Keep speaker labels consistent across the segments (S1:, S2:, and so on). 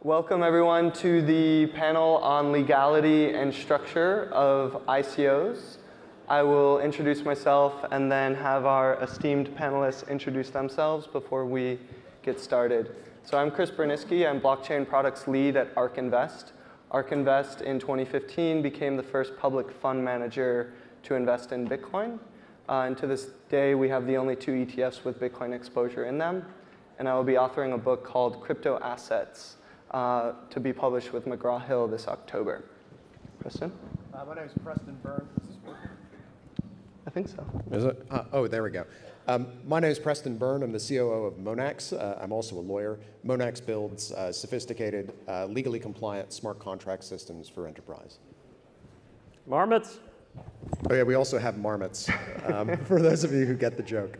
S1: Welcome everyone to the panel on legality and structure of ICOs. I will introduce myself and then have our esteemed panelists introduce themselves before we get started. So I'm Chris Berniski. I'm blockchain products lead at ARK Invest. ARK Invest in 2015 became the first public fund manager to invest in Bitcoin. And to this day, we have the only 2 ETFs with Bitcoin exposure in them. And I will be authoring a book called Crypto Assets to be published with McGraw-Hill this October. Preston?
S2: My name is Preston Byrne. Is this working?
S1: I think so.
S3: Is it? Oh, there we go. My name is Preston Byrne. I'm the COO of Monax. I'm also a lawyer. Monax builds sophisticated, legally compliant smart contract systems for enterprise.
S4: Marmots?
S3: Oh yeah, we also have marmots, for those of you who get the joke.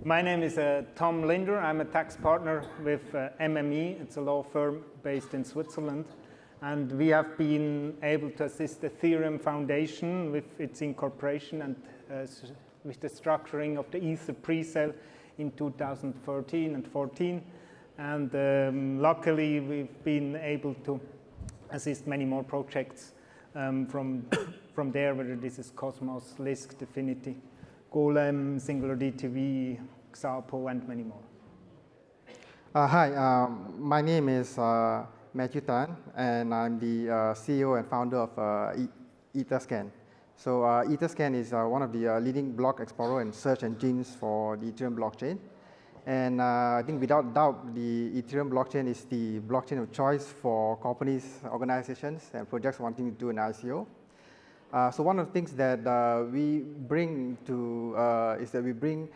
S2: My name is Tom Linder. I'm a tax partner with MME. It's a law firm based in Switzerland. And we have been able to assist the Ethereum Foundation with its incorporation and with the structuring of the Ether pre-sale in 2013 and 14. And luckily, we've been able to assist many more projects from there, whether this is Cosmos, Lisk, Definity, Golem, Singular DTV, Xapo, and many more.
S5: Hi, my name is Matthew Tan, and I'm the CEO and founder of Etherscan. So Etherscan is one of the leading block explorer and search engines for the Ethereum blockchain. And I think without doubt, the Ethereum blockchain is the blockchain of choice for companies, organizations, and projects wanting to do an ICO. So one of the things that we bring to is that we bring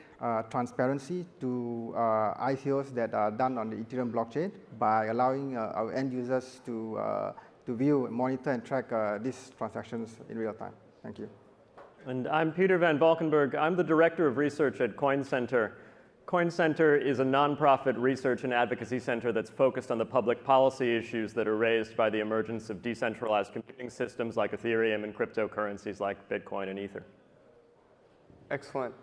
S5: transparency to ICOs that are done on the Ethereum blockchain by allowing our end users to view, monitor, and track these transactions in real time. Thank you.
S4: And I'm Peter Van Valkenburg. I'm the Director of Research at Coin Center. Coin Center is a nonprofit research and advocacy center that's focused on the public policy issues that are raised by the emergence of decentralized computing systems like Ethereum and cryptocurrencies like Bitcoin and Ether.
S1: Excellent.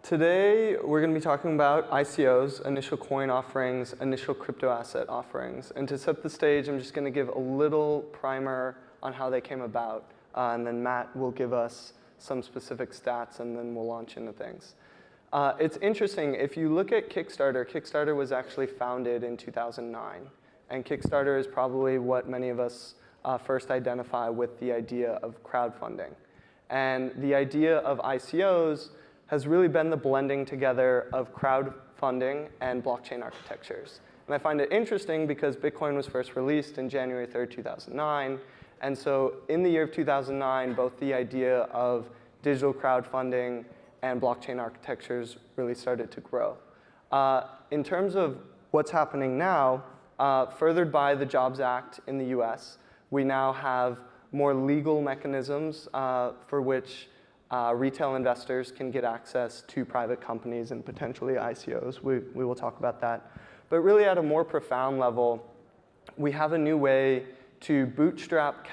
S1: Today, we're going to be talking about ICOs, initial coin offerings, initial crypto asset offerings. And to set the stage, I'm just going to give a little primer on how they came about. And then Matt will give us some specific stats, and then we'll launch into things. It's interesting, if you look at Kickstarter, Kickstarter was actually founded in 2009. And Kickstarter is probably what many of us first identify with the idea of crowdfunding. And the idea of ICOs has really been the blending together of crowdfunding and blockchain architectures. And I find it interesting because Bitcoin was first released in January 3rd, 2009. And so in the year of 2009, both the idea of digital crowdfunding and blockchain architectures really started to grow. In terms of what's happening now, furthered by the Jobs Act in the US, we now have more legal mechanisms for which retail investors can get access to private companies and potentially ICOs. We will talk about that. But really at a more profound level, we have a new way to bootstrap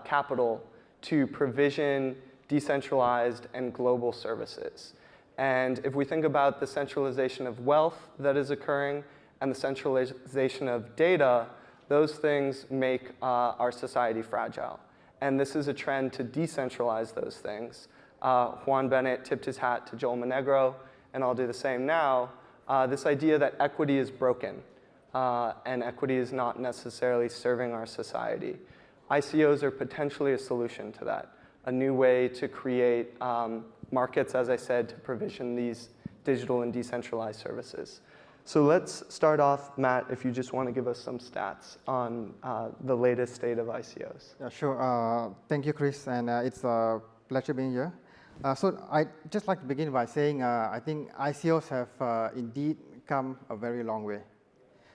S1: capital to provision decentralized and global services. And if we think about the centralization of wealth that is occurring and the centralization of data, those things make our society fragile. And this is a trend to decentralize those things. Juan Bennett tipped his hat to Joel Monegro, and I'll do the same now. This idea that equity is broken and equity is not necessarily serving our society. ICOs are potentially a solution to that. A new way to create markets, as I said, to provision these digital and decentralized services. So let's start off, Matt, if you just want to give us some stats on the latest state of ICOs.
S5: Yeah, sure. Thank you, Chris, and it's a pleasure being here. So I'd just like to begin by saying I think ICOs have indeed come a very long way.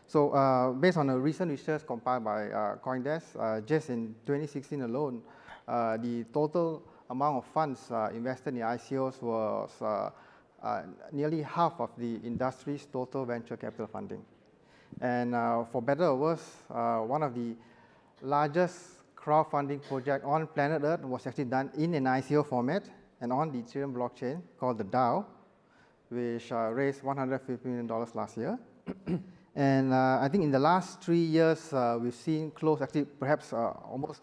S5: So based on a recent research compiled by CoinDesk, just in 2016 alone, the total amount of funds invested in ICOs was nearly half of the industry's total venture capital funding. And for better or worse, one of the largest crowdfunding projects on planet Earth was actually done in an ICO format and on the Ethereum blockchain called the DAO, which raised $150 million last year. And I think in the last 3 years, we've seen close, actually perhaps almost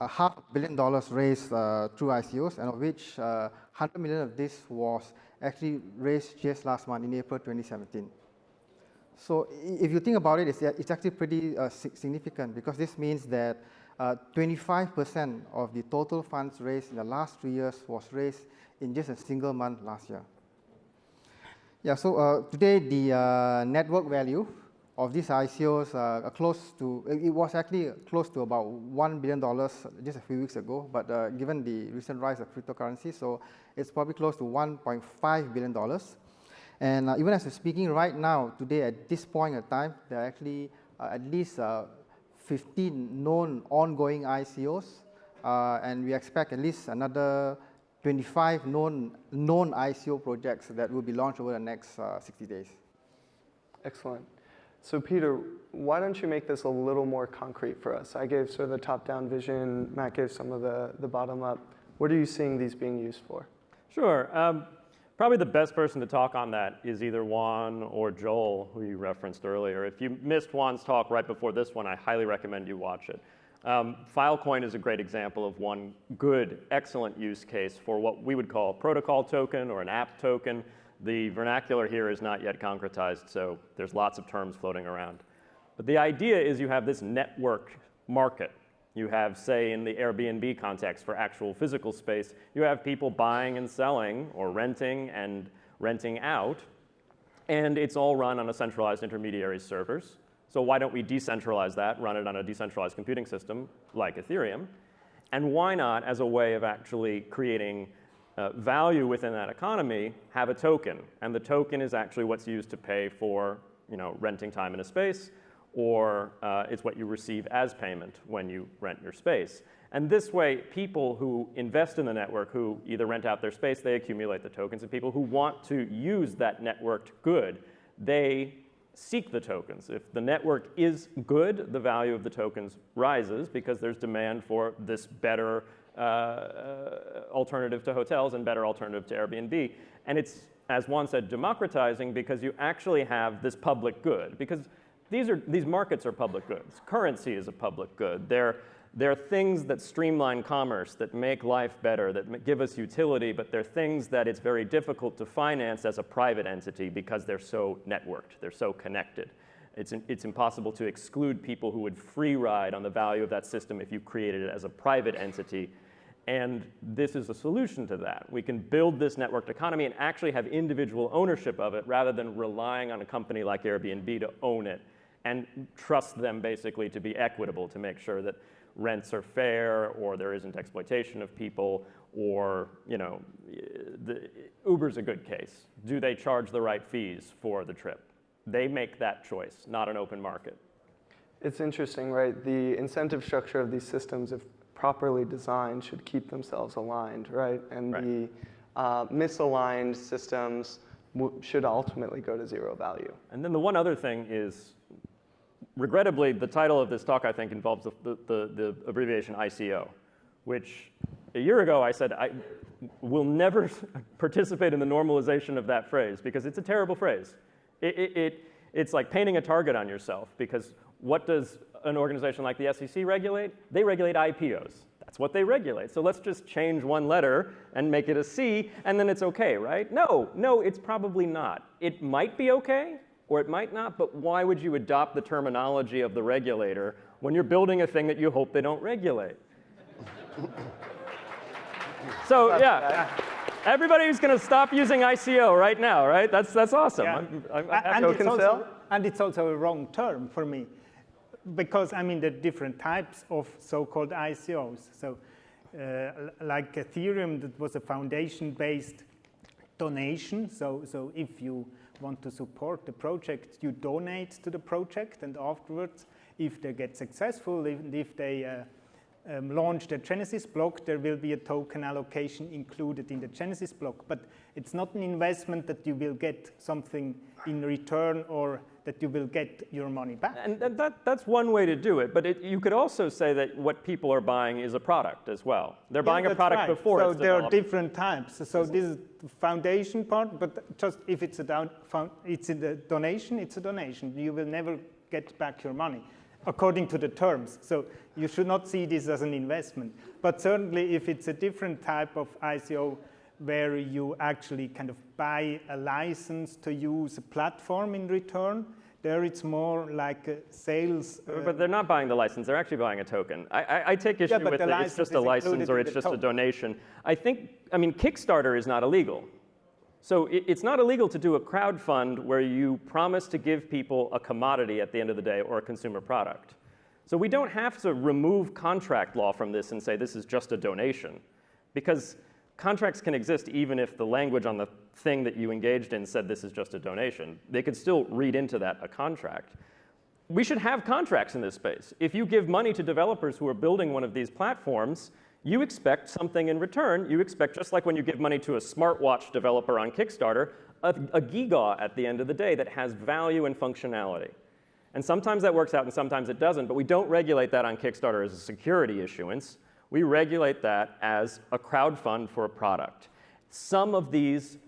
S5: $500 million raised through ICOs, and of which 100 million of this was actually raised just last month in April 2017. So if you think about it, it's actually pretty significant, because this means that 25% of the total funds raised in the last 3 years was raised in just a single month last year. Yeah, so today the network value of these ICOs are close to, it was actually close to about $1 billion just a few weeks ago, but given the recent rise of cryptocurrency, so it's probably close to $1.5 billion. And even as we're speaking right now, today at this point in time, there are actually at least 15 known ongoing ICOs, and we expect at least another 25 known ICO projects that will be launched over the next 60 days.
S1: Excellent. So Peter, why don't you make this a little more concrete for us? I gave sort of the top-down vision, Matt gave some of the bottom-up. What are you seeing these being used for?
S4: Sure. Probably the best person to talk on that is either Juan or Joel, who you referenced earlier. If you missed Juan's talk right before this one, I highly recommend you watch it. Filecoin is a great example of one good, excellent use case for what we would call a protocol token or an app token. The vernacular here is not yet concretized, so there's lots of terms floating around. But the idea is you have this network market. You have, say, in the Airbnb context for actual physical space, you have people buying and selling or renting and renting out, and it's all run on a centralized intermediary servers. So why don't we decentralize that, run it on a decentralized computing system like Ethereum? And why not, as a way of actually creating value within that economy, have a token? And the token is actually what's used to pay for, renting time in a space, or it's what you receive as payment when you rent your space. And this way, people who invest in the network, who either rent out their space, they accumulate the tokens, and people who want to use that networked good, they seek the tokens. If the network is good, the value of the tokens rises because there's demand for this better alternative to hotels and better alternative to Airbnb. And it's, as Juan said, democratizing because you actually have this public good. Because these markets are public goods. Currency is a public good. They're things that streamline commerce, that make life better, that give us utility, but they're things that it's very difficult to finance as a private entity because they're so networked, they're so connected. It's impossible to exclude people who would free ride on the value of that system if you created it as a private entity. And this is a solution to that. We can build this networked economy and actually have individual ownership of it rather than relying on a company like Airbnb to own it and trust them basically to be equitable, to make sure that rents are fair, or there isn't exploitation of people, or Uber's a good case. Do they charge the right fees for the trip? They make that choice, not an open market.
S1: It's interesting, right? The incentive structure of these systems, if properly designed, should keep themselves aligned, right? And
S4: right.
S1: The misaligned systems should ultimately go to zero value.
S4: And then the one other thing is, regrettably, the title of this talk, I think, involves the abbreviation ICO, which a year ago I said I will never participate in the normalization of that phrase because it's a terrible phrase. It's like painting a target on yourself, because what does an organization like the SEC regulate? They regulate IPOs. That's what they regulate. So let's just change one letter and make it a C, and then it's okay, right? No, it's probably not. It might be okay, or it might not, but why would you adopt the terminology of the regulator when you're building a thing that you hope they don't regulate? So yeah, everybody's going to stop using ICO right now, right? That's awesome.
S2: Yeah. And it's also a wrong term for me, because there are different types of so-called ICOs. So like Ethereum, that was a foundation-based donation. So if you want to support the project, you donate to the project, and afterwards, if they get successful, if they launch the Genesis block, there will be a token allocation included in the Genesis block. But it's not an investment that you will get something in return or that you will get your money back.
S4: And that's one way to do it, but you could also say that what people are buying is a product as well. They're buying a product before it's
S2: there are
S4: developed.
S2: different types. So this is the foundation part, but just if it's it's in the donation, it's a donation. You will never get back your money according to the terms. So you should not see this as an investment. But certainly if it's a different type of ICO where you actually kind of buy a license to use a platform in return, there it's more like a sales.
S4: But they're not buying the license, they're actually buying a token. I take issue with it's just a license or it's just a donation. I mean, Kickstarter is not illegal. So it's not illegal to do a crowdfund where you promise to give people a commodity at the end of the day or a consumer product. So we don't have to remove contract law from this and say this is just a donation, because contracts can exist even if the language on the thing that you engaged in said this is just a donation. They could still read into that a contract. We should have contracts in this space. If you give money to developers who are building one of these platforms, you expect something in return. You expect, just like when you give money to a smartwatch developer on Kickstarter, a gigaw at the end of the day that has value and functionality. And sometimes that works out and sometimes it doesn't, but we don't regulate that on Kickstarter as a security issuance. We regulate that as a crowdfund for a product. Some of these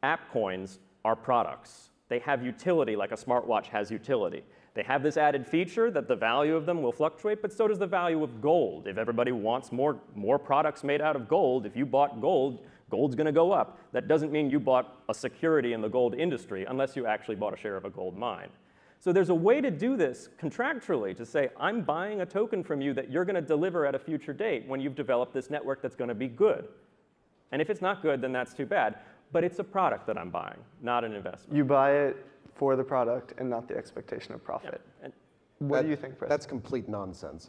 S4: app coins are products. They have utility like a smartwatch has utility. They have this added feature that the value of them will fluctuate, but so does the value of gold. If everybody wants more products made out of gold, if you bought gold, gold's going to go up. That doesn't mean you bought a security in the gold industry unless you actually bought a share of a gold mine. So there's a way to do this contractually, to say, I'm buying a token from you that you're going to deliver at a future date when you've developed this network that's going to be good. And if it's not good, then that's too bad. But it's a product that I'm buying, not an investment.
S1: You buy it for the product and not the expectation of profit.
S4: Yeah.
S1: What do you think, Preston?
S3: That's complete nonsense.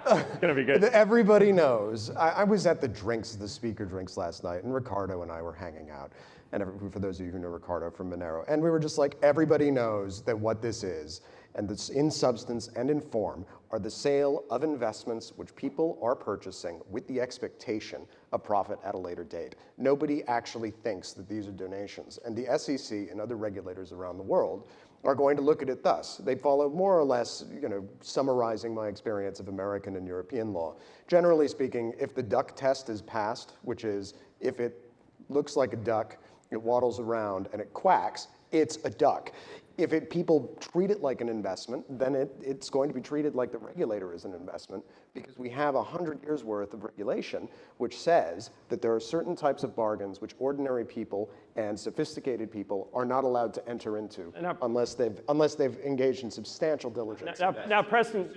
S4: It's going to be good.
S3: Everybody knows. I was at the speaker drinks last night, and Ricardo and I were hanging out. And for those of you who know Ricardo from Monero, and we were just like, everybody knows that what this is, and this in substance and in form, are the sale of investments which people are purchasing with the expectation of profit at a later date. Nobody actually thinks that these are donations. And the SEC and other regulators around the world are going to look at it thus. They follow more or less, summarizing my experience of American and European law. Generally speaking, if the duck test is passed, which is if it looks like a duck, it waddles around and it quacks, it's a duck. If people treat it like an investment, then it's going to be treated like the regulator is an investment, because we have 100 years worth of regulation which says that there are certain types of bargains which ordinary people and sophisticated people are not allowed to enter into unless they've engaged in substantial diligence.
S4: Now Preston,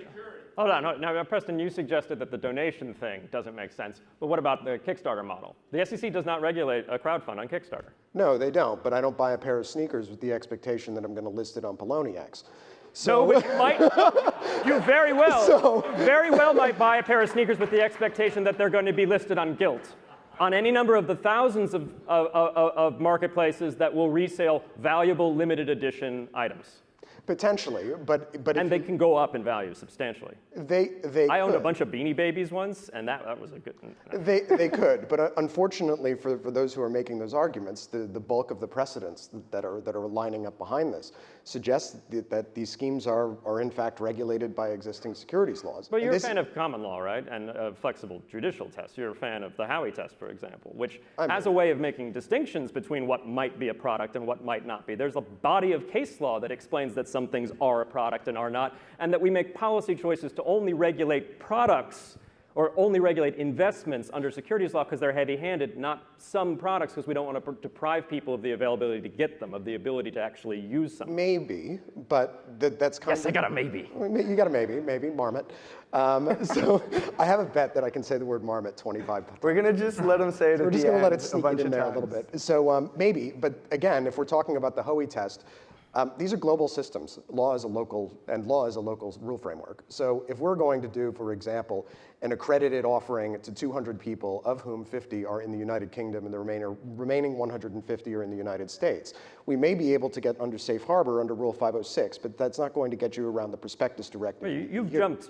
S4: hold on. Now, Preston, you suggested that the donation thing doesn't make sense. But what about the Kickstarter model? The SEC does not regulate a crowdfund on Kickstarter.
S3: No, they don't. But I don't buy a pair of sneakers with the expectation that I'm going to list it on Poloniex.
S4: So which might, you very well might buy a pair of sneakers with the expectation that they're going to be listed on Gilt, on any number of the thousands of marketplaces that will resell valuable limited edition items.
S3: Potentially, but
S4: and they can go up in value substantially.
S3: I
S4: owned a bunch of Beanie Babies once, and that was a good.
S3: They could, but unfortunately for those who are making those arguments, the bulk of the precedents that are lining up behind this suggests that these schemes are in fact regulated by existing securities laws.
S4: But you're a fan of common law, right? And flexible judicial tests. You're a fan of the Howey test, for example, which has a way of making distinctions between what might be a product and what might not be. There's a body of case law that explains that some things are a product and are not, and that we make policy choices to only regulate products or only regulate investments under securities law because they're heavy-handed, not some products because we don't want to deprive people of the availability to get them, of the ability to actually use something.
S3: Maybe, but that's kind of...
S4: Yes, I got a maybe.
S3: You got a maybe, marmot. So I have a bet that I can say the word marmot 25 times.
S1: We're going to just let him say it
S3: We're
S1: at
S3: just
S1: the
S3: going to let
S1: end
S3: it sneak in there a little bit. So maybe, but again, if we're talking about the Howey test, these are global systems. Law is a local rule framework. So if we're going to do, for example, an accredited offering to 200 people, of whom 50 are in the United Kingdom and the remaining 150 are in the United States. We may be able to get under safe harbor under Rule 506, but that's not going to get you around the prospectus directive.
S4: You've jumped.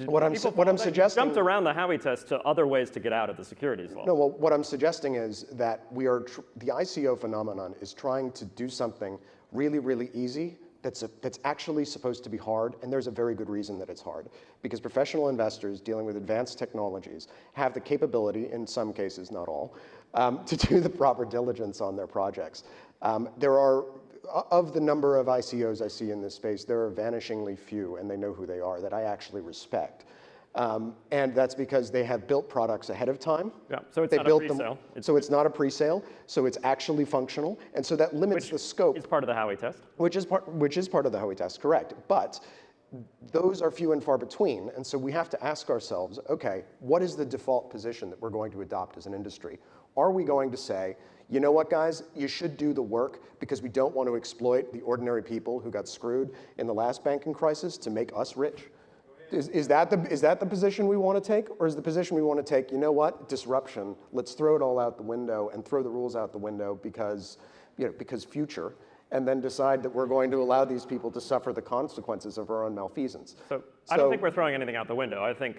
S3: What I'm suggesting,
S4: jumped around the Howey test to other ways to get out of the securities law.
S3: No, well, what I'm suggesting is that the ICO phenomenon is trying to do something really, really easy that's actually supposed to be hard, and there's a very good reason that it's hard. Because professional investors dealing with advanced technologies have the capability, in some cases, not all, to do the proper diligence on their projects. There are, of the number of ICOs I see in this space, there are vanishingly few, and they know who they are, that I actually respect. And that's because they have built products ahead of time.
S4: Yeah, so it's
S3: they
S4: not
S3: built
S4: a pre-sale.
S3: So it's not a pre-sale, so it's actually functional, and so that limits the scope.
S4: It's part of the Howey test.
S3: Which is part of the Howey test, correct. But those are few and far between, and so we have to ask ourselves, okay, what is the default position that we're going to adopt as an industry? Are we going to say, you know what, guys, you should do the work because we don't want to exploit the ordinary people who got screwed in the last banking crisis to make us rich? Is that the position we want to take? Or is the position we want to take, you know what, disruption, let's throw it all out the window and throw the rules out the window because future, and then decide that we're going to allow these people to suffer the consequences of our own malfeasance.
S4: So I don't think we're throwing anything out the window. I think,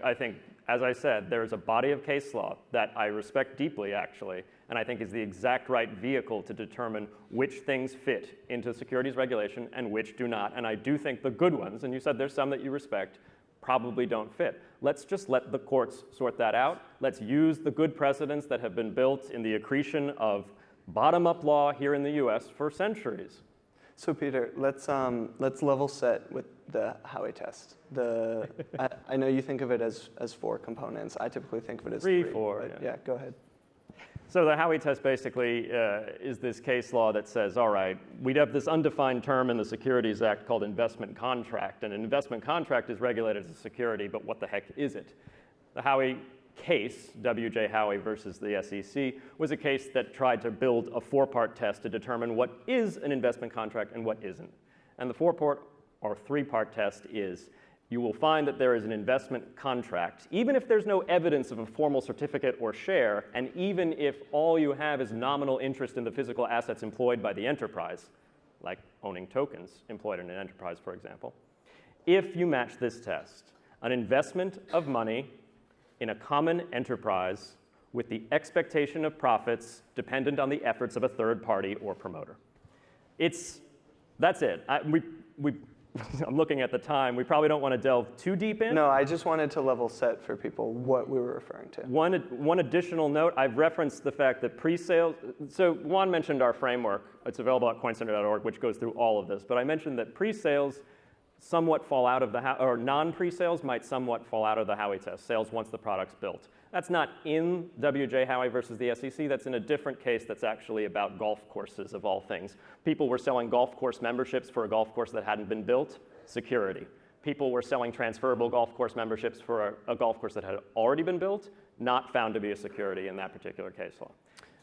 S4: as I said, there's a body of case law that I respect deeply, actually, and I think is the exact right vehicle to determine which things fit into securities regulation and which do not. And I do think the good ones, and you said there's some that you respect, probably don't fit. Let's just let the courts sort that out. Let's use the good precedents that have been built in the accretion of bottom-up law here in the US for centuries.
S1: So Peter, let's level set with the Howey test. I know you think of it as 4 components. I typically think of it as 3.
S4: 4,
S1: yeah, go ahead.
S4: So the Howey test basically is this case law that says, all right, we'd have this undefined term in the Securities Act called investment contract, and an investment contract is regulated as a security, but what the heck is it? The Howey case, W.J. Howey versus the SEC, was a case that tried to build a 4-part test to determine what is an investment contract and what isn't. And the 4-part or 3-part test is, you will find that there is an investment contract, even if there's no evidence of a formal certificate or share, and even if all you have is nominal interest in the physical assets employed by the enterprise, like owning tokens employed in an enterprise, for example. If you match this test, an investment of money in a common enterprise with the expectation of profits dependent on the efforts of a third party or promoter. That's it. I'm looking at the time. We probably don't want to delve too deep in.
S1: No, I just wanted to level set for people what we were referring to.
S4: One additional note, I've referenced the fact that pre-sales, so Juan mentioned our framework. It's available at coincenter.org, which goes through all of this. But I mentioned that pre-sales somewhat fall out of or non-pre-sales might somewhat fall out of the Howey test, sales once the product's built. That's not in W.J. Howey versus the SEC. That's in a different case that's actually about golf courses, of all things. People were selling golf course memberships for a golf course that hadn't been built, security. People were selling transferable golf course memberships for a golf course that had already been built, not found to be a security in that particular case law.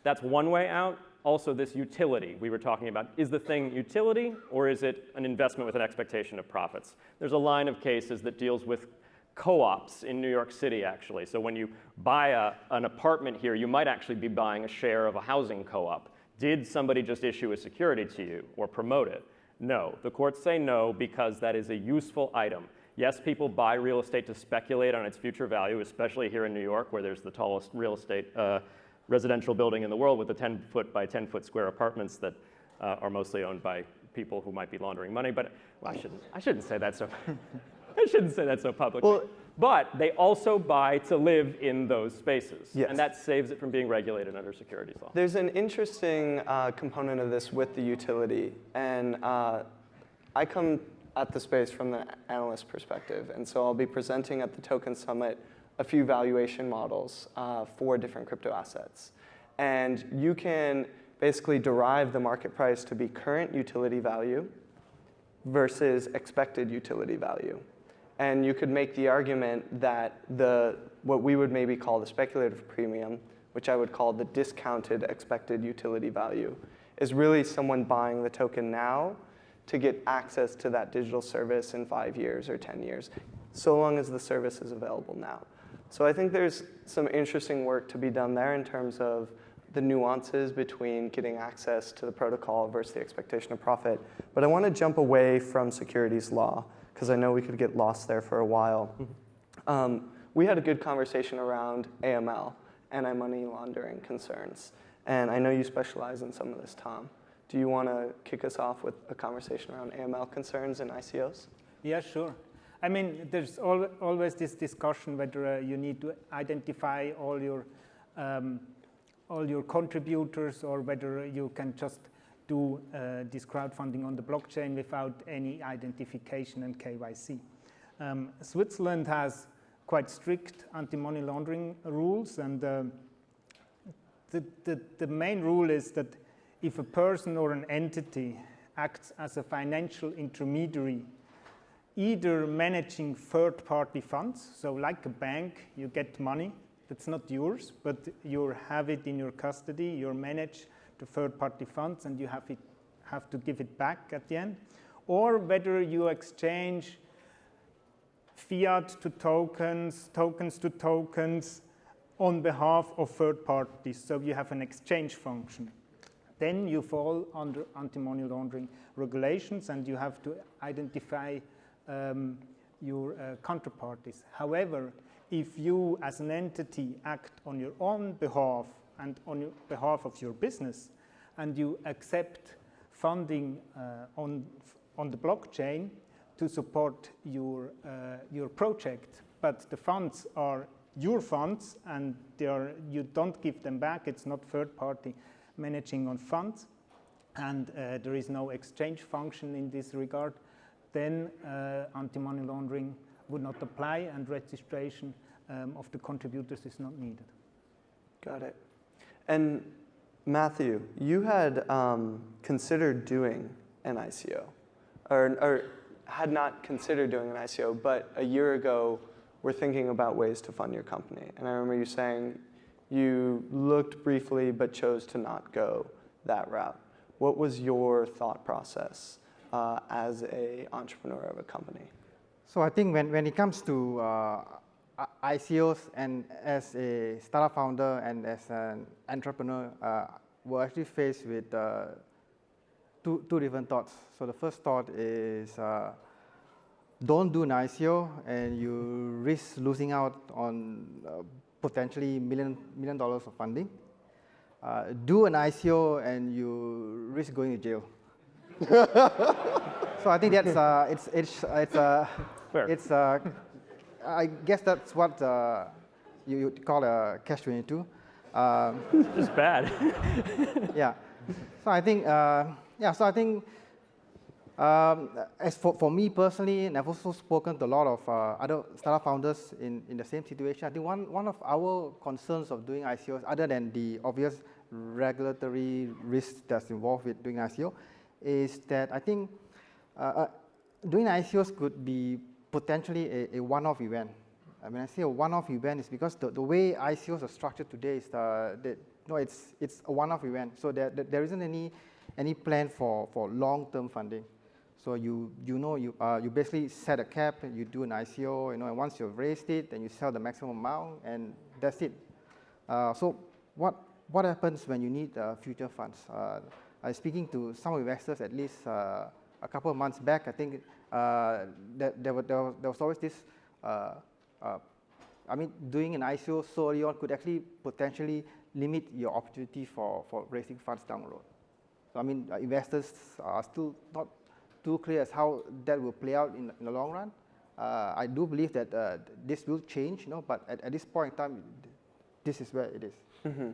S4: That's one way out. Also, this utility we were talking about, is the thing utility or is it an investment with an expectation of profits? There's a line of cases that deals with co-ops in New York City, actually. So when you buy an apartment here, you might actually be buying a share of a housing co-op. Did somebody just issue a security to you or promote it? No. The courts say no because that is a useful item. Yes, people buy real estate to speculate on its future value, especially here in New York, where there's the tallest real estate residential building in the world with the 10-foot by 10-foot square apartments that are mostly owned by people who might be laundering money. But well, I shouldn't say that so. I shouldn't say that so publicly.
S1: Well,
S4: but they also buy to live in those spaces.
S1: Yes.
S4: And that saves it from being regulated under securities law.
S1: There's an interesting component of this with the utility. And I come at the space from the analyst perspective. And so I'll be presenting at the Token Summit a few valuation models for different crypto assets. And you can basically derive the market price to be current utility value versus expected utility value. And you could make the argument that what we would maybe call the speculative premium, which I would call the discounted expected utility value, is really someone buying the token now to get access to that digital service in 5 years or 10 years, so long as the service is available now. So I think there's some interesting work to be done there in terms of the nuances between getting access to the protocol versus the expectation of profit. But I want to jump away from securities law, because I know we could get lost there for a while. We had a good conversation around AML, anti-money laundering concerns. And I know you specialize in some of this, Tom. Do you want to kick us off with a conversation around AML concerns and ICOs?
S2: Yeah, sure. I mean, there's always this discussion whether you need to identify all your contributors or whether you can just do this crowdfunding on the blockchain without any identification and KYC. Switzerland has quite strict anti-money laundering rules, and the main rule is that if a person or an entity acts as a financial intermediary, either managing third-party funds, so like a bank, you get money that's not yours, but you have it in your custody, you manage the third-party funds, and you have to give it back at the end, or whether you exchange fiat to tokens, tokens to tokens on behalf of third parties, so you have an exchange function. Then you fall under anti-money laundering regulations, and you have to identify your counterparties. However, if you as an entity act on your own behalf and on your behalf of your business, and you accept funding on the blockchain to support your project, but the funds are your funds and you don't give them back, it's not third party managing on funds, and there is no exchange function in this regard, then anti-money laundering would not apply, and registration of the contributors is not needed.
S1: Got it. And Matthew, you had considered doing an ICO, or had not considered doing an ICO, but a year ago were thinking about ways to fund your company. And I remember you saying you looked briefly but chose to not go that route. What was your thought process as an entrepreneur of a company?
S5: So I think when it comes to ICOs, and as a startup founder and as an entrepreneur, we're actually faced with two different thoughts. So the first thought is don't do an ICO and you risk losing out on potentially $1 million of funding. Do an ICO and you risk going to jail. So I think that's it's I guess that's what you call a catch-22.
S4: Just bad.
S5: Yeah. So I think as for me personally, and I've also spoken to a lot of other startup founders in the same situation, I think one of our concerns of doing ICOs, other than the obvious regulatory risks that's involved with doing ICO, is that I think doing ICOs could be potentially a one-off event. I mean, I say a one-off event is because the way ICOs are structured today is it's a one-off event. So there isn't any plan for long-term funding. So you basically set a cap, and you do an ICO, and once you've raised it, then you sell the maximum amount, and that's it. So what happens when you need future funds? I was speaking to some investors at least a couple of months back. I think that there was always this. I mean, doing an ICO so early on could actually potentially limit your opportunity for raising funds down the road. So I mean, investors are still not too clear as how that will play out in the long run. I do believe that this will change, but at this point in time, this is where it is.
S1: Mm-hmm.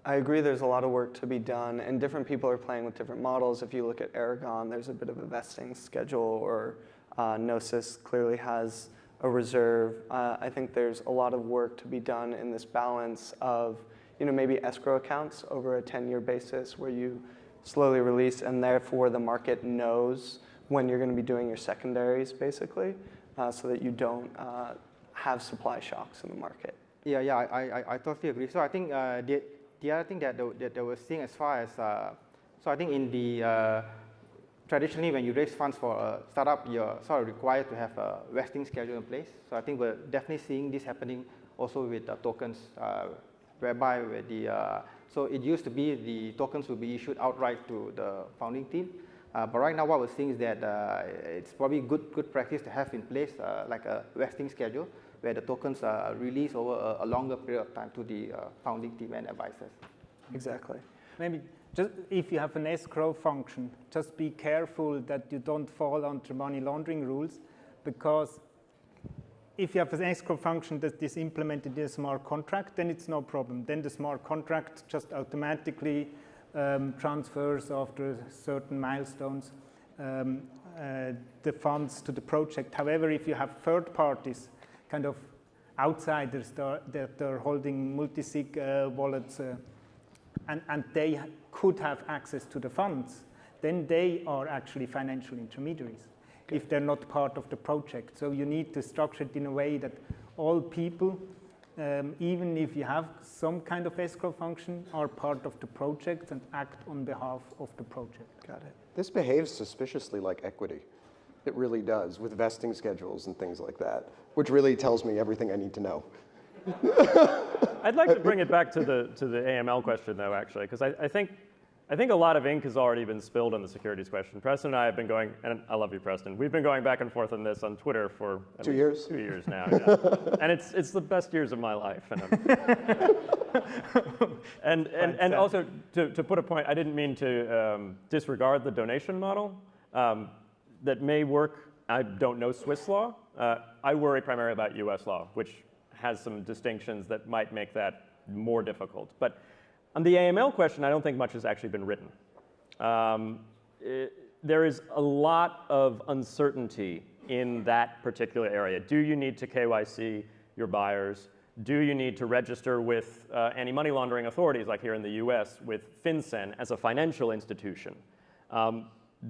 S1: I agree there's a lot of work to be done, and different people are playing with different models. If you look at Aragon, there's a bit of a vesting schedule, or Gnosis clearly has a reserve. I think there's a lot of work to be done in this balance of maybe escrow accounts over a 10-year basis where you slowly release, and therefore the market knows when you're going to be doing your secondaries, basically, so that you don't have supply shocks in the market.
S5: Yeah, I totally agree. So I think the other thing that they were seeing as far as, so I think in the traditionally, when you raise funds for a startup, you're sort of required to have a vesting schedule in place. So I think we're definitely seeing this happening also with tokens, whereby so it used to be the tokens will be issued outright to the founding team. But right now, what we're seeing is that it's probably good practice to have in place like a vesting schedule, where the tokens are released over a longer period of time to the founding team and advisors.
S1: Exactly.
S2: Maybe just if you have an escrow function, just be careful that you don't fall under money laundering rules, because if you have an escrow function that is implemented in a smart contract, then it's no problem. Then the smart contract just automatically transfers after certain milestones the funds to the project. However, if you have third parties, kind of outsiders that are holding multi-sig wallets, and they could have access to the funds, then they are actually financial intermediaries if they're not part of the project. So you need to structure it in a way that all people, even if you have some kind of escrow function, are part of the project and act on behalf of the project.
S1: Got it.
S3: This behaves suspiciously like equity. It really does, with vesting schedules and things like that, which really tells me everything I need to know.
S4: I'd like to bring it back to the AML question, though, actually, because I think a lot of ink has already been spilled on the securities question. Preston and I have been going, and I love you, Preston. We've been going back and forth on this on Twitter for
S3: 2 years?
S4: 2 years now, yeah. And it's the best years of my life. And also to put a point, I didn't mean to disregard the donation model. That may work. I don't know Swiss law. I worry primarily about US law, which has some distinctions that might make that more difficult. But on the AML question, I don't think much has actually been written. There is a lot of uncertainty in that particular area. Do you need to KYC your buyers? Do you need to register with anti-money laundering authorities, like here in the US, with FinCEN as a financial institution?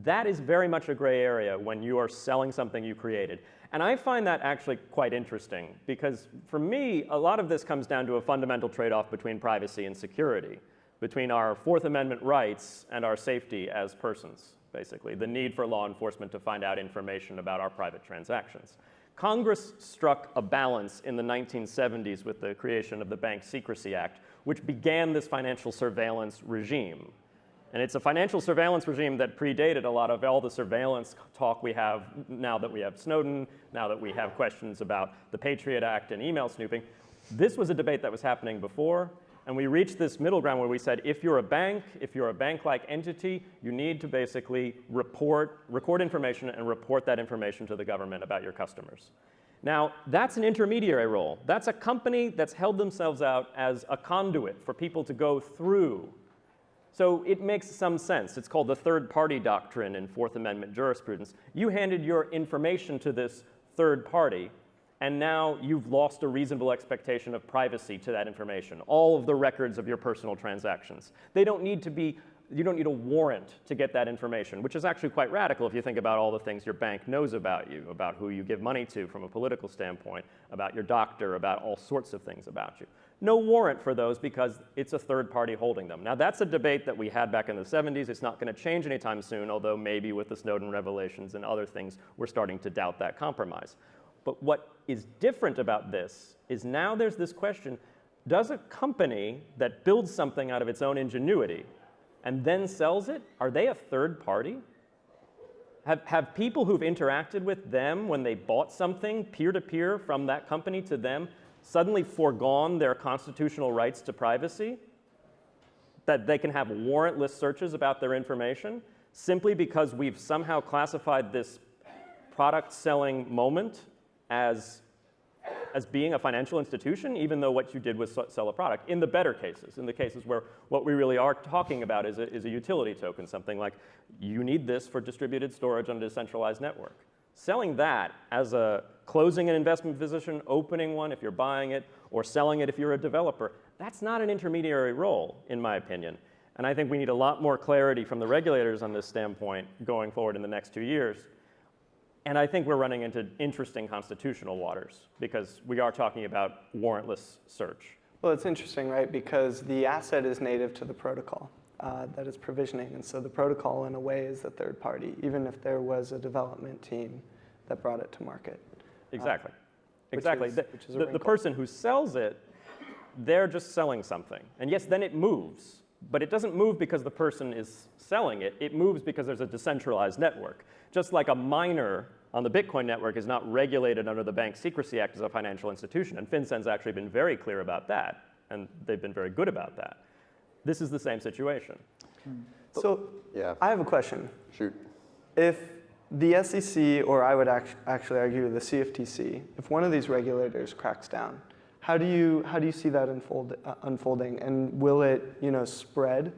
S4: That is very much a gray area when you are selling something you created. And I find that actually quite interesting, because for me, a lot of this comes down to a fundamental trade-off between privacy and security, between our Fourth Amendment rights and our safety as persons, basically, the need for law enforcement to find out information about our private transactions. Congress struck a balance in the 1970s with the creation of the Bank Secrecy Act, which began this financial surveillance regime. And it's a financial surveillance regime that predated a lot of all the surveillance talk we have now that we have Snowden, now that we have questions about the Patriot Act and email snooping. This was a debate that was happening before, and we reached this middle ground where we said, if you're a bank-like entity, you need to basically record information and report that information to the government about your customers. Now, that's an intermediary role. That's a company that's held themselves out as a conduit for people to go through. So it makes some sense. It's called the third-party doctrine in Fourth Amendment jurisprudence. You handed your information to this third party, and now you've lost a reasonable expectation of privacy to that information, all of the records of your personal transactions. You don't need a warrant to get that information, which is actually quite radical if you think about all the things your bank knows about you, about who you give money to from a political standpoint, about your doctor, about all sorts of things about you. No warrant for those because it's a third party holding them. Now, that's a debate that we had back in the 70s. It's not going to change anytime soon, although maybe with the Snowden revelations and other things, we're starting to doubt that compromise. But what is different about this is now there's this question, does a company that builds something out of its own ingenuity and then sells it, are they a third party? Have people who've interacted with them when they bought something peer-to-peer from that company to them suddenly foregone their constitutional rights to privacy? That they can have warrantless searches about their information simply because we've somehow classified this product-selling moment as being a financial institution, even though what you did was sell a product, in the better cases, in the cases where what we really are talking about is a utility token, something like you need this for distributed storage on a decentralized network. Selling that as a closing an investment position, opening one if you're buying it, or selling it if you're a developer, that's not an intermediary role, in my opinion. And I think we need a lot more clarity from the regulators on this standpoint going forward in the next 2 years. And I think we're running into interesting constitutional waters because we are talking about warrantless search.
S1: Well, it's interesting, right? Because the asset is native to the protocol that is provisioning. And so the protocol, in a way, is the third party, even if there was a development team that brought it to market.
S4: Exactly.
S1: Which
S4: Exactly.
S1: is a
S4: The
S1: wrinkle.
S4: person who sells it, they're just selling something. And yes, then it moves. But it doesn't move because the person is selling it. It moves because there's a decentralized network. Just like a miner on the Bitcoin network is not regulated under the Bank Secrecy Act as a financial institution. And FinCEN's actually been very clear about that. And they've been very good about that. This is the same situation.
S1: So
S3: Yeah.
S1: I have a question.
S3: Shoot.
S1: If the SEC, or I would actually argue the CFTC, if one of these regulators cracks down, how do you see that unfolding? And will it spread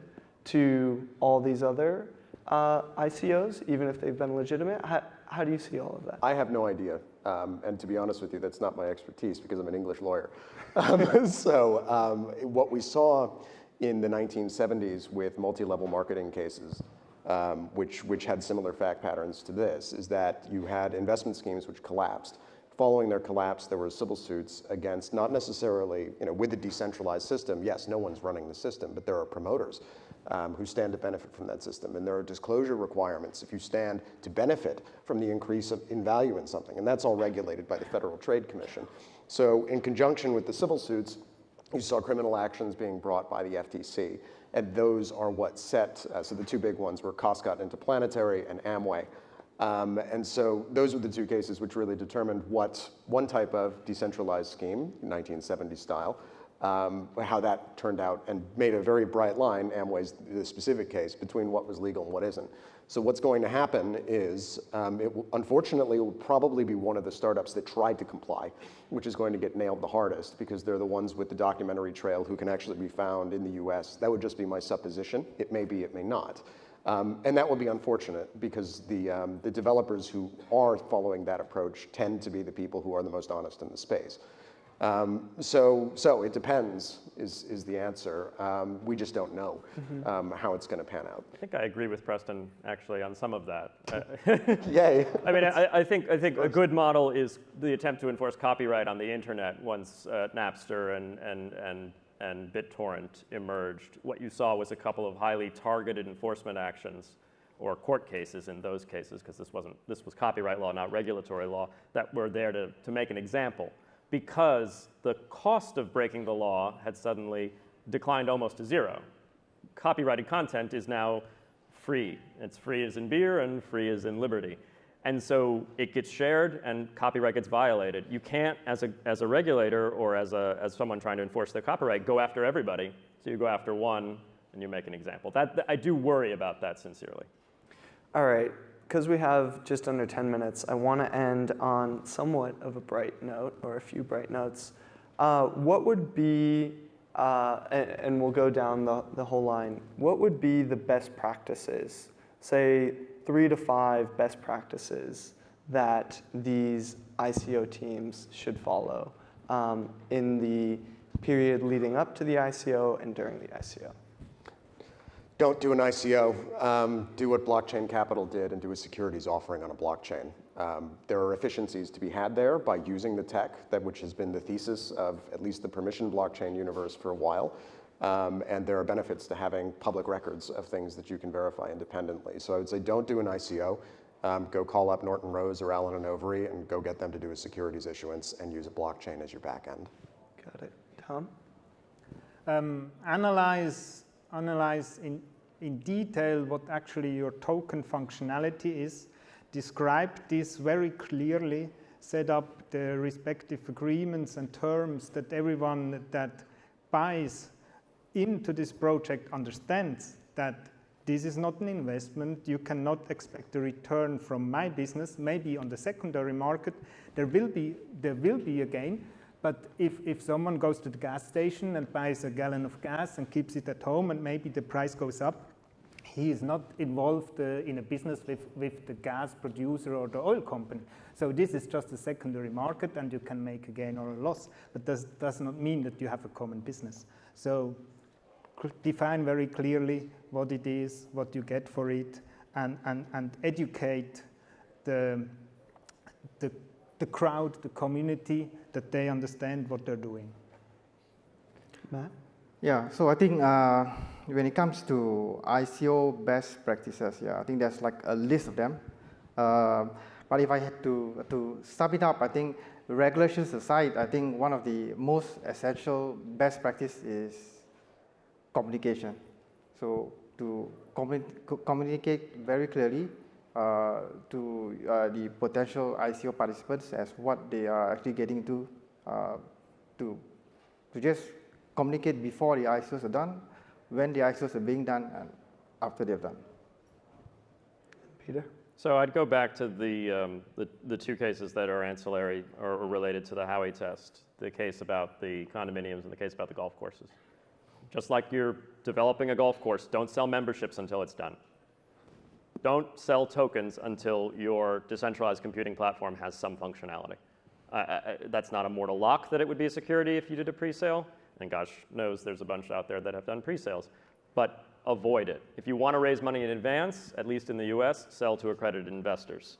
S1: to all these other ICOs, even if they've been legitimate? How do you see all of that?
S3: I have no idea. And to be honest with you, that's not my expertise because I'm an English lawyer. What we saw in the 1970s with multi-level marketing cases, which had similar fact patterns to this, is that you had investment schemes which collapsed. Following their collapse, there were civil suits against, not necessarily, with a decentralized system. Yes, no one's running the system, but there are promoters who stand to benefit from that system. And there are disclosure requirements if you stand to benefit from the increase in value in something. And that's all regulated by the Federal Trade Commission. So in conjunction with the civil suits, you saw criminal actions being brought by the FTC. And those are what set, so the two big ones were Costco Interplanetary and Amway. And so those were the two cases which really determined what one type of decentralized scheme, 1970 style, how that turned out and made a very bright line, Amway's the specific case, between what was legal and what isn't. So what's going to happen is, unfortunately, it will probably be one of the startups that tried to comply, which is going to get nailed the hardest because they're the ones with the documentary trail who can actually be found in the US. That would just be my supposition. It may be, it may not. And that would be unfortunate because the developers who are following that approach tend to be the people who are the most honest in the space. So it depends is the answer. We just don't know how it's going to pan out.
S4: I think I agree with Preston, actually, on some of that.
S3: Yay.
S4: I mean, I think a good model is the attempt to enforce copyright on the internet once Napster and BitTorrent emerged. What you saw was a couple of highly targeted enforcement actions or court cases in those cases, because this was copyright law, not regulatory law, that were there to make an example. Because the cost of breaking the law had suddenly declined almost to zero. Copyrighted content is now free. It's free as in beer and free as in liberty. And so it gets shared and copyright gets violated. You can't, as a regulator or as someone trying to enforce the copyright, go after everybody. So you go after one and you make an example. I do worry about that sincerely.
S1: All right. Because we have just under 10 minutes, I want to end on somewhat of a bright note, or a few bright notes. What would be, and we'll go down the whole line, what would be the best practices, say 3 to 5 best practices that these ICO teams should follow in the period leading up to the ICO and during the ICO?
S3: Don't do an ICO. Do what Blockchain Capital did and do a securities offering on a blockchain. There are efficiencies to be had there by using the tech, which has been the thesis of at least the permission blockchain universe for a while. And there are benefits to having public records of things that you can verify independently. So I would say don't do an ICO. Go call up Norton Rose or Allen & Overy and go get them to do a securities issuance and use a blockchain as your back end.
S1: Got it. Tom?
S2: Analyze in detail what actually your token functionality is, describe this very clearly, set up the respective agreements and terms that everyone that buys into this project understands that this is not an investment. You cannot expect a return from my business. Maybe on the secondary market there will be a gain. But if someone goes to the gas station and buys a gallon of gas and keeps it at home and maybe the price goes up, he is not involved in a business with the gas producer or the oil company. So this is just a secondary market and you can make a gain or a loss. But that does not mean that you have a common business. So define very clearly what it is, what you get for it, and educate the crowd, the community, that they understand what they're doing.
S1: Matt?
S5: Yeah, so I think when it comes to ICO best practices, yeah, I think there's like a list of them. But if I had to sum it up, I think regulations aside, I think one of the most essential best practice is communication. So to communicate very clearly to the potential ICO participants as what they are actually getting to just communicate before the ICOs are done, when the ICOs are being done, and after they're done.
S1: Peter?
S4: So I'd go back to the two cases that are ancillary or related to the Howey test, the case about the condominiums and the case about the golf courses. Just like you're developing a golf course, don't sell memberships until it's done. Don't sell tokens until your decentralized computing platform has some functionality. That's not a mortal lock that it would be a security if you did a pre-sale, and gosh knows there's a bunch out there that have done pre-sales, but avoid it. If you want to raise money in advance, at least in the US, sell to accredited investors.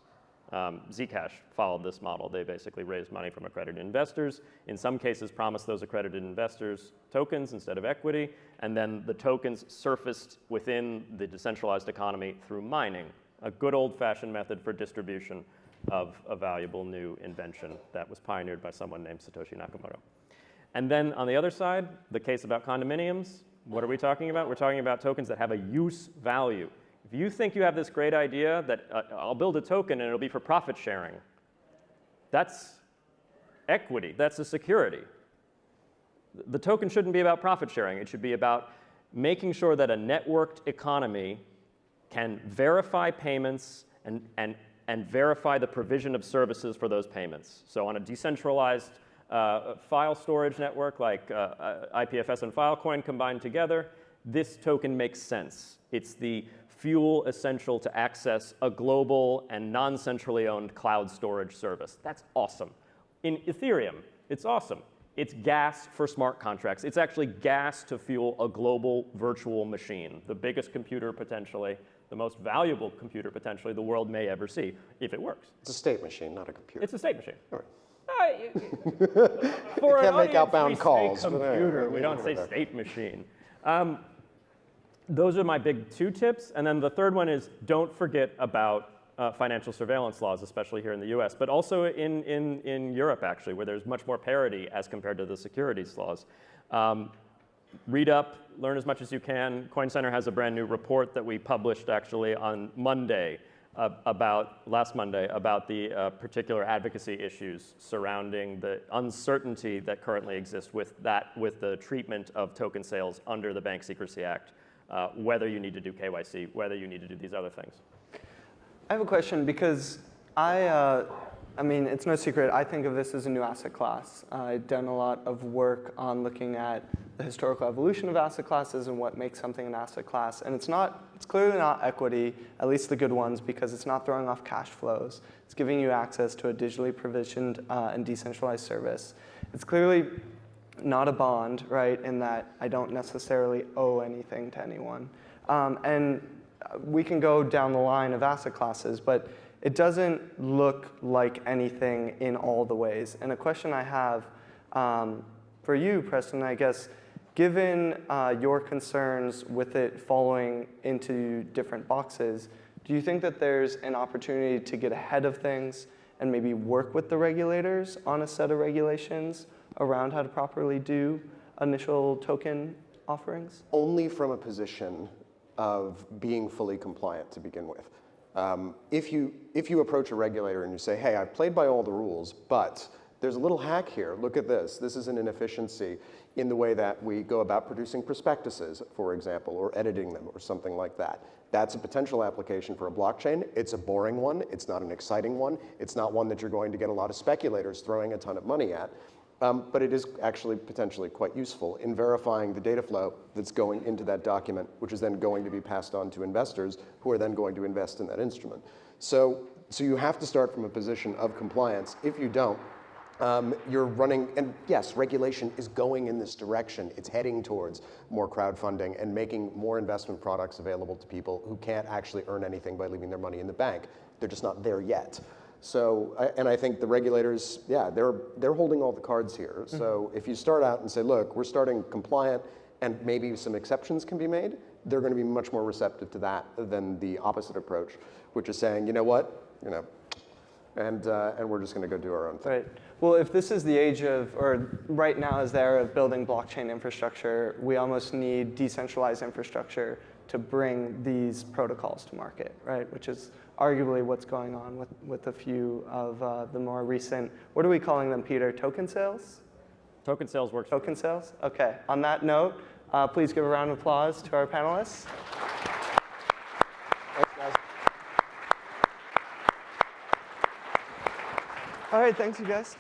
S4: Zcash followed this model. They basically raised money from accredited investors, in some cases promised those accredited investors tokens instead of equity, and then the tokens surfaced within the decentralized economy through mining, a good old-fashioned method for distribution of a valuable new invention that was pioneered by someone named Satoshi Nakamoto. And then on the other side, the case about condominiums, what are we talking about? We're talking about tokens that have a use value. If you think you have this great idea that I'll build a token and it'll be for profit sharing, that's equity, that's a security. The token shouldn't be about profit sharing. It should be about making sure that a networked economy can verify payments and verify the provision of services for those payments. So on a decentralized file storage network like IPFS and Filecoin combined together, this token makes sense. It's the fuel essential to access a global and non-centrally owned cloud storage service. That's awesome. In Ethereum, it's awesome. It's gas for smart contracts. It's actually gas to fuel a global virtual machine, the biggest computer potentially, the most valuable computer potentially the world may ever see, if it works.
S3: It's a state machine, not a computer.
S4: It's a state machine.
S3: All right.
S4: For
S3: can't make
S4: audience,
S3: outbound
S4: we say
S3: calls, but
S4: computer, we don't say
S3: whatever.
S4: state machine. Those are my big two tips. And then the third one is don't forget about financial surveillance laws, especially here in the US, but also in Europe, actually, where there's much more parity as compared to the securities laws. Read up, learn as much as you can. Coin Center has a brand new report that we published actually on Monday, last Monday, about the particular advocacy issues surrounding the uncertainty that currently exists with the treatment of token sales under the Bank Secrecy Act, whether you need to do KYC, whether you need to do these other things.
S1: I have a question because I mean, it's no secret, I think of this as a new asset class. I've done a lot of work on looking at the historical evolution of asset classes and what makes something an asset class. And it's clearly not equity, at least the good ones, because it's not throwing off cash flows. It's giving you access to a digitally provisioned and decentralized service. It's clearly not a bond, right, in that I don't necessarily owe anything to anyone. And we can go down the line of asset classes, but it doesn't look like anything in all the ways. And a question I have for you, Preston, I guess, given your concerns with it falling into different boxes, do you think that there's an opportunity to get ahead of things and maybe work with the regulators on a set of regulations around how to properly do initial token offerings?
S3: Only from a position of being fully compliant to begin with. If you approach a regulator and you say, hey, I've played by all the rules, but there's a little hack here. Look at this. This is an inefficiency in the way that we go about producing prospectuses, for example, or editing them or something like that. That's a potential application for a blockchain. It's a boring one. It's not an exciting one. It's not one that you're going to get a lot of speculators throwing a ton of money at. But it is actually potentially quite useful in verifying the data flow that's going into that document, which is then going to be passed on to investors who are then going to invest in that instrument. So you have to start from a position of compliance. If you don't, you're running, and yes, regulation is going in this direction. It's heading towards more crowdfunding and making more investment products available to people who can't actually earn anything by leaving their money in the bank. They're just not there yet. So, and I think the regulators, yeah, they're holding all the cards here. So if you start out and say, look, we're starting compliant and maybe some exceptions can be made, they're going to be much more receptive to that than the opposite approach, which is saying, you know what, and we're just going to go do our own thing.
S1: Right. Well, if this is the age of, or right now is the era of building blockchain infrastructure, we almost need decentralized infrastructure to bring these protocols to market, right? Which is arguably what's going on with a few of the more recent, what are we calling them, Peter? Token sales?
S4: Token sales works.
S1: Token sales? Okay. On that note, please give a round of applause to our panelists.
S3: Thanks, guys.
S1: All right, thanks you guys.